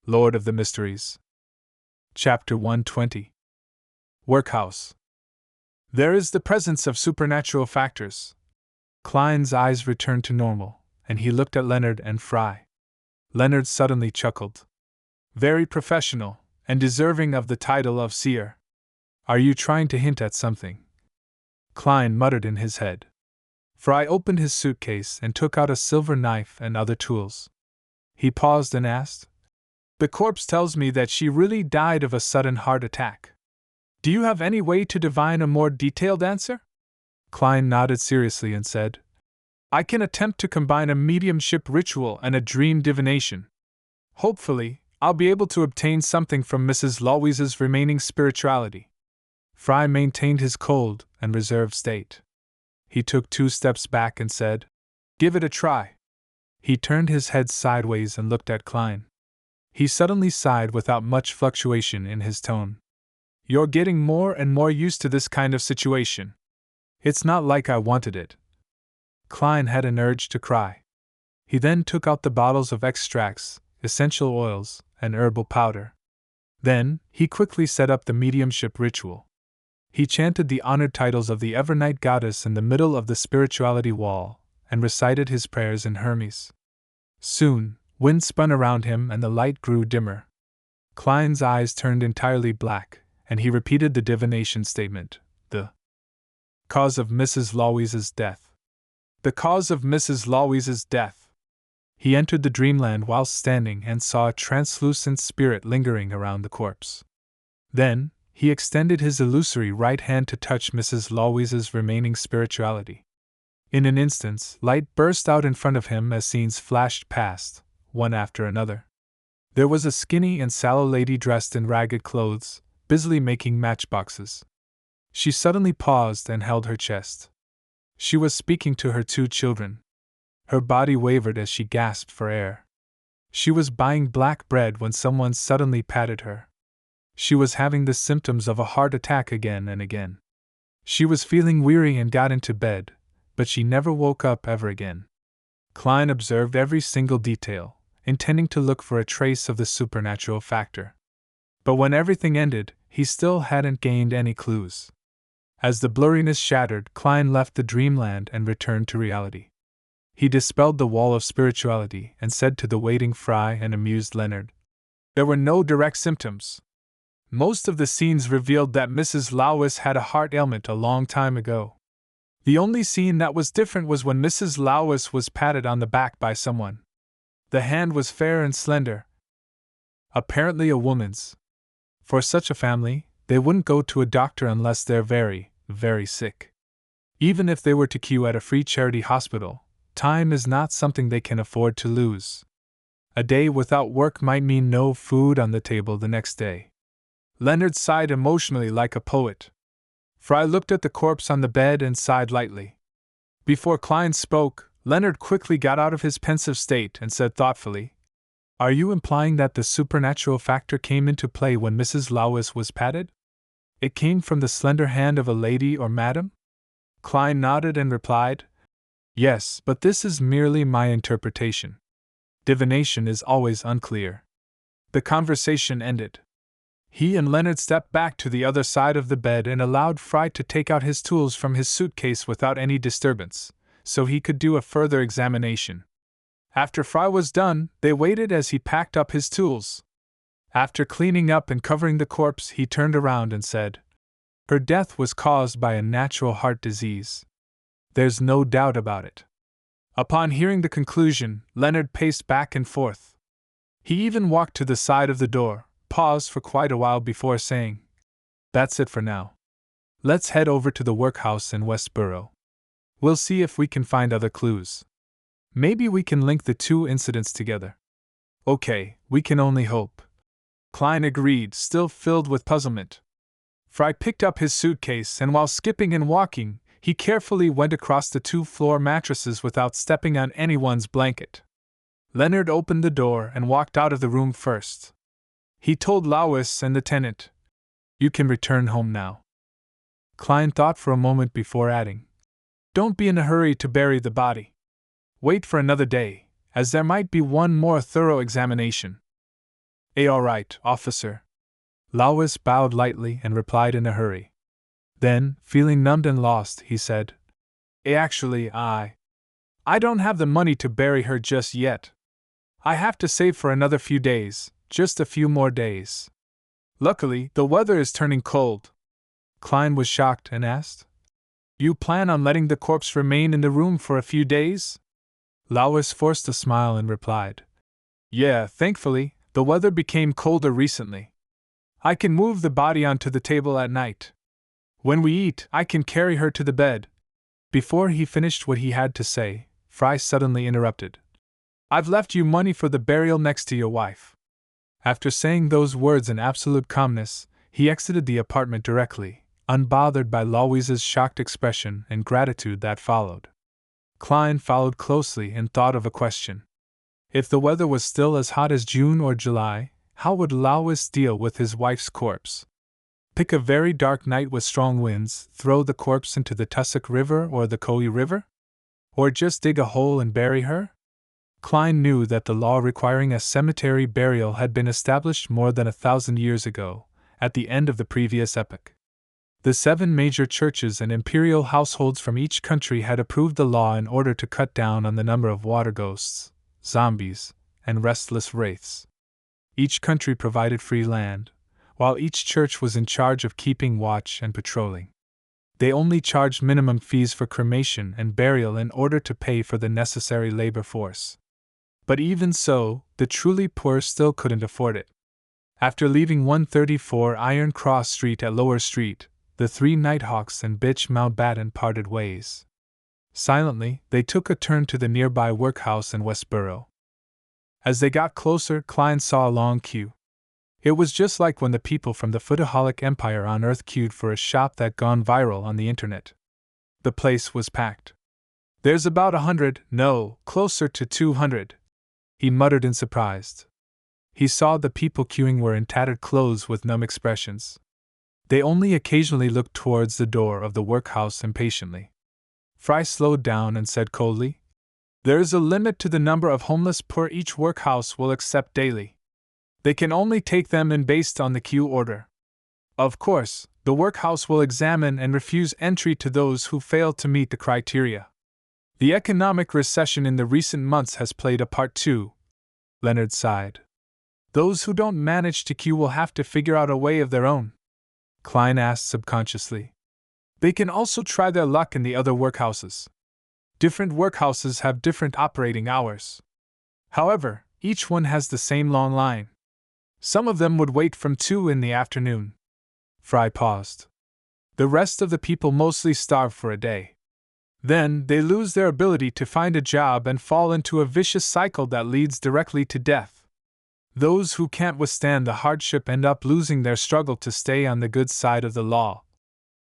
Lord of the Mysteries. Chapter 120. Workhouse. There is the presence of supernatural factors. Klein's eyes returned to normal, and he looked at Leonard and Fry. Leonard suddenly chuckled. Very professional, and deserving of the title of seer. Are you trying to hint at something? Klein muttered in his head. Fry opened his suitcase and took out a silver knife and other tools. He paused and asked, "The corpse tells me that she really died of a sudden heart attack. Do you have any way to divine a more detailed answer?" Klein nodded seriously and said, "I can attempt to combine a mediumship ritual and a dream divination. Hopefully, I'll be able to obtain something from Mrs. Louise's remaining spirituality." Fry maintained his cold and reserved state. He took 2 steps back and said, "Give it a try." He turned his head sideways and looked at Klein. He suddenly sighed without much fluctuation in his tone. "You're getting more and more used to this kind of situation. It's not like I wanted it." Klein had an urge to cry. He then took out the bottles of extracts, essential oils, and herbal powder. Then, he quickly set up the mediumship ritual. He chanted the honored titles of the Evernight goddess in the middle of the spirituality wall, and recited his prayers in Hermes. Soon, wind spun around him and the light grew dimmer. Klein's eyes turned entirely black, and he repeated the divination statement, "The cause of Mrs. Louise's death. The cause of Mrs. Louise's death." He entered the dreamland whilst standing and saw a translucent spirit lingering around the corpse. Then, he extended his illusory right hand to touch Mrs. Louise's remaining spirituality. In an instant, light burst out in front of him as scenes flashed past, one after another. There was a skinny and sallow lady dressed in ragged clothes, busily making matchboxes. She suddenly paused and held her chest. She was speaking to her 2 children. Her body wavered as she gasped for air. She was buying black bread when someone suddenly patted her. She was having the symptoms of a heart attack again and again. She was feeling weary and got into bed, but she never woke up ever again. Klein observed every single detail, intending to look for a trace of the supernatural factor. But when everything ended, he still hadn't gained any clues. As the blurriness shattered, Klein left the dreamland and returned to reality. He dispelled the wall of spirituality and said to the waiting Fry and amused Leonard, "There were no direct symptoms. Most of the scenes revealed that Mrs. Louise had a heart ailment a long time ago. The only scene that was different was when Mrs. Louise was patted on the back by someone. The hand was fair and slender, apparently a woman's. For such a family, they wouldn't go to a doctor unless they're very, very sick. Even if they were to queue at a free charity hospital, time is not something they can afford to lose. A day without work might mean no food on the table the next day." Leonard sighed emotionally like a poet. Fry looked at the corpse on the bed and sighed lightly. Before Klein spoke, Leonard quickly got out of his pensive state and said thoughtfully, "Are you implying that the supernatural factor came into play when Mrs. Louise was patted? It came from the slender hand of a lady or madam?" Klein nodded and replied, "Yes, but this is merely my interpretation. Divination is always unclear." The conversation ended. He and Leonard stepped back to the other side of the bed and allowed Fry to take out his tools from his suitcase without any disturbance, so he could do a further examination. After Fry was done, they waited as he packed up his tools. After cleaning up and covering the corpse, he turned around and said, "Her death was caused by a natural heart disease. There's no doubt about it." Upon hearing the conclusion, Leonard paced back and forth. He even walked to the side of the door, paused for quite a while before saying, "That's it for now. Let's head over to the workhouse in Westboro. We'll see if we can find other clues. Maybe we can link the 2 incidents together." "Okay, we can only hope," Klein agreed, still filled with puzzlement. Fry picked up his suitcase and while skipping and walking, he carefully went across the 2 floor mattresses without stepping on anyone's blanket. Leonard opened the door and walked out of the room first. He told Louise and the tenant, "You can return home now." Klein thought for a moment before adding, "Don't be in a hurry to bury the body. Wait for another day, as there might be one more thorough examination." All right, officer. Lawis bowed lightly and replied in a hurry. Then, feeling numbed and lost, he said, Actually, I don't have the money to bury her just yet. I have to save for another few days, just a few more days. Luckily, the weather is turning cold. Klein was shocked and asked, You plan on letting the corpse remain in the room for a few days? Lawis forced a smile and replied, Yeah, thankfully, the weather became colder recently. I can move the body onto the table at night. When we eat, I can carry her to the bed. Before he finished what he had to say, Fry suddenly interrupted. I've left you money for the burial next to your wife. After saying those words in absolute calmness, he exited the apartment directly, unbothered by Louise's shocked expression and gratitude that followed. Klein followed closely and thought of a question. If the weather was still as hot as June or July, how would Louis deal with his wife's corpse? Pick a very dark night with strong winds, throw the corpse into the Tussock River or the Coe River? Or just dig a hole and bury her? Klein knew that the law requiring a cemetery burial had been established more than 1,000 years ago, at the end of the previous epoch. The 7 major churches and imperial households from each country had approved the law in order to cut down on the number of water ghosts, zombies, and restless wraiths. Each country provided free land, while each church was in charge of keeping watch and patrolling. They only charged minimum fees for cremation and burial in order to pay for the necessary labor force. But even so, the truly poor still couldn't afford it. After leaving 134 Iron Cross Street at Lower Street, the 3 Nighthawks and Bitch Mountbatten parted ways. Silently, they took a turn to the nearby Workhouse in Westboro. As they got closer, Klein saw a long queue. It was just like when the people from the Foodaholic Empire on Earth queued for a shop that gone viral on the internet. The place was packed. There's about 100, no, closer to 200. He muttered in surprise. He saw the people queuing were in tattered clothes with numb expressions. They only occasionally looked towards the door of the workhouse impatiently. Fry slowed down and said coldly, There is a limit to the number of homeless poor each workhouse will accept daily. They can only take them in based on the queue order. Of course, the workhouse will examine and refuse entry to those who fail to meet the criteria. The economic recession in the recent months has played a part too. Leonard sighed. Those who don't manage to queue will have to figure out a way of their own. Klein asked subconsciously. They can also try their luck in the other workhouses. Different workhouses have different operating hours. However, each one has the same long line. Some of them would wait from 2 in the afternoon. Fry paused. The rest of the people mostly starve for a day. Then they lose their ability to find a job and fall into a vicious cycle that leads directly to death. Those who can't withstand the hardship end up losing their struggle to stay on the good side of the law.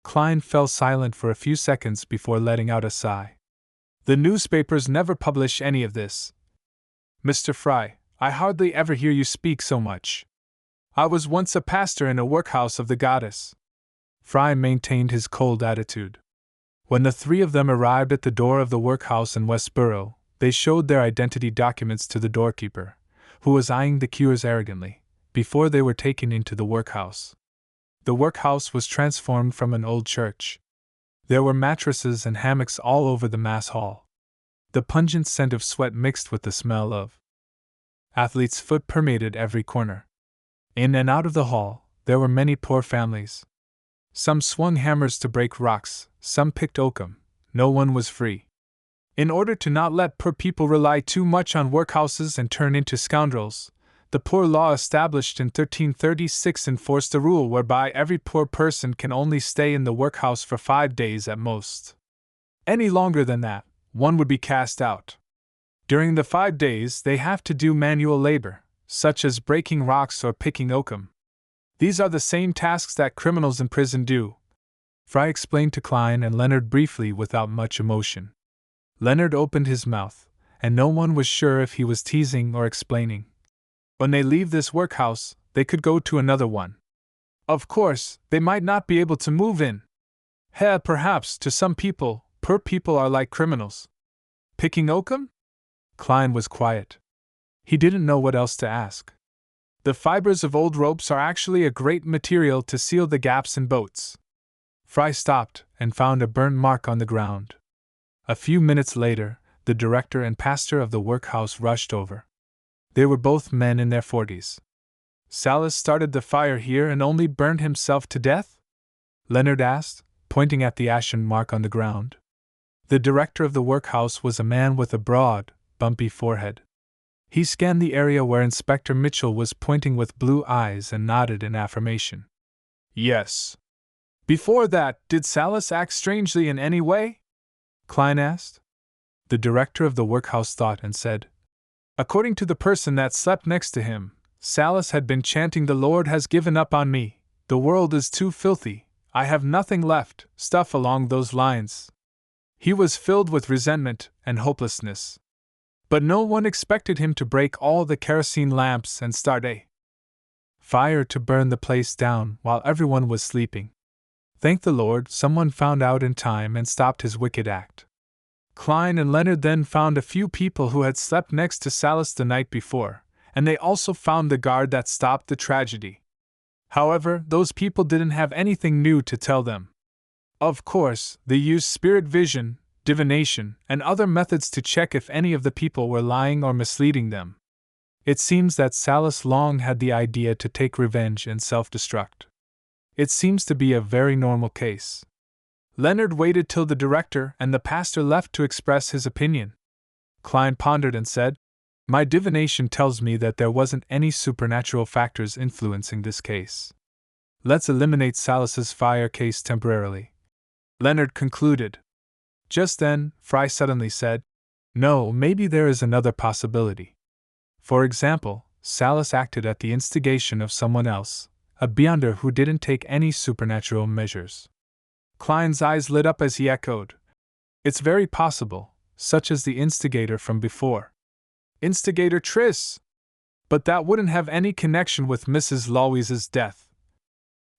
Klein fell silent for a few seconds before letting out a sigh. The newspapers never publish any of this. Mr. Fry, I hardly ever hear you speak so much. I was once a pastor in a workhouse of the goddess. Fry maintained his cold attitude. When the 3 of them arrived at the door of the workhouse in Westboro, they showed their identity documents to the doorkeeper, who was eyeing the queuers arrogantly, before they were taken into the workhouse. The workhouse was transformed from an old church. There were mattresses and hammocks all over the mass hall. The pungent scent of sweat mixed with the smell of athlete's foot permeated every corner. In and out of the hall, there were many poor families. Some swung hammers to break rocks, some picked oakum. No one was free. In order to not let poor people rely too much on workhouses and turn into scoundrels, the poor law established in 1336 enforced a rule whereby every poor person can only stay in the workhouse for 5 days at most. Any longer than that, one would be cast out. During the 5 days, they have to do manual labor, such as breaking rocks or picking oakum. These are the same tasks that criminals in prison do. Fry explained to Klein and Leonard briefly without much emotion. Leonard opened his mouth, and no one was sure if he was teasing or explaining. When they leave this workhouse, they could go to another one. Of course, they might not be able to move in. Perhaps to some people, poor people are like criminals. Picking oakum? Klein was quiet. He didn't know what else to ask. The fibers of old ropes are actually a great material to seal the gaps in boats. Fry stopped and found a burnt mark on the ground. A few minutes later, the director and pastor of the workhouse rushed over. They were both men in their 40s. Salas started the fire here and only burned himself to death? Leonard asked, pointing at the ashen mark on the ground. The director of the workhouse was a man with a broad, bumpy forehead. He scanned the area where Inspector Mitchell was pointing with blue eyes and nodded in affirmation. Yes. Before that, did Salas act strangely in any way? Klein asked. The director of the workhouse thought and said, According to the person that slept next to him, Salas had been chanting, "The Lord has given up on me, the world is too filthy, I have nothing left," stuff along those lines. He was filled with resentment and hopelessness. But no one expected him to break all the kerosene lamps and start a fire to burn the place down while everyone was sleeping. Thank the Lord, someone found out in time and stopped his wicked act. Klein and Leonard then found a few people who had slept next to Salas the night before, and they also found the guard that stopped the tragedy. However, those people didn't have anything new to tell them. Of course, they used spirit vision, divination, and other methods to check if any of the people were lying or misleading them. It seems that Salas long had the idea to take revenge and self-destruct. It seems to be a very normal case. Leonard waited till the director and the pastor left to express his opinion. Klein pondered and said, My divination tells me that there wasn't any supernatural factors influencing this case. Let's eliminate Salas's fire case temporarily. Leonard concluded. Just then, Fry suddenly said, No, maybe there is another possibility. For example, Salas acted at the instigation of someone else, a beyonder who didn't take any supernatural measures. Klein's eyes lit up as he echoed, It's very possible, such as the instigator from before. Instigator Triss! But that wouldn't have any connection with Mrs. Louise's death.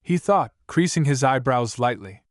He thought, creasing his eyebrows lightly.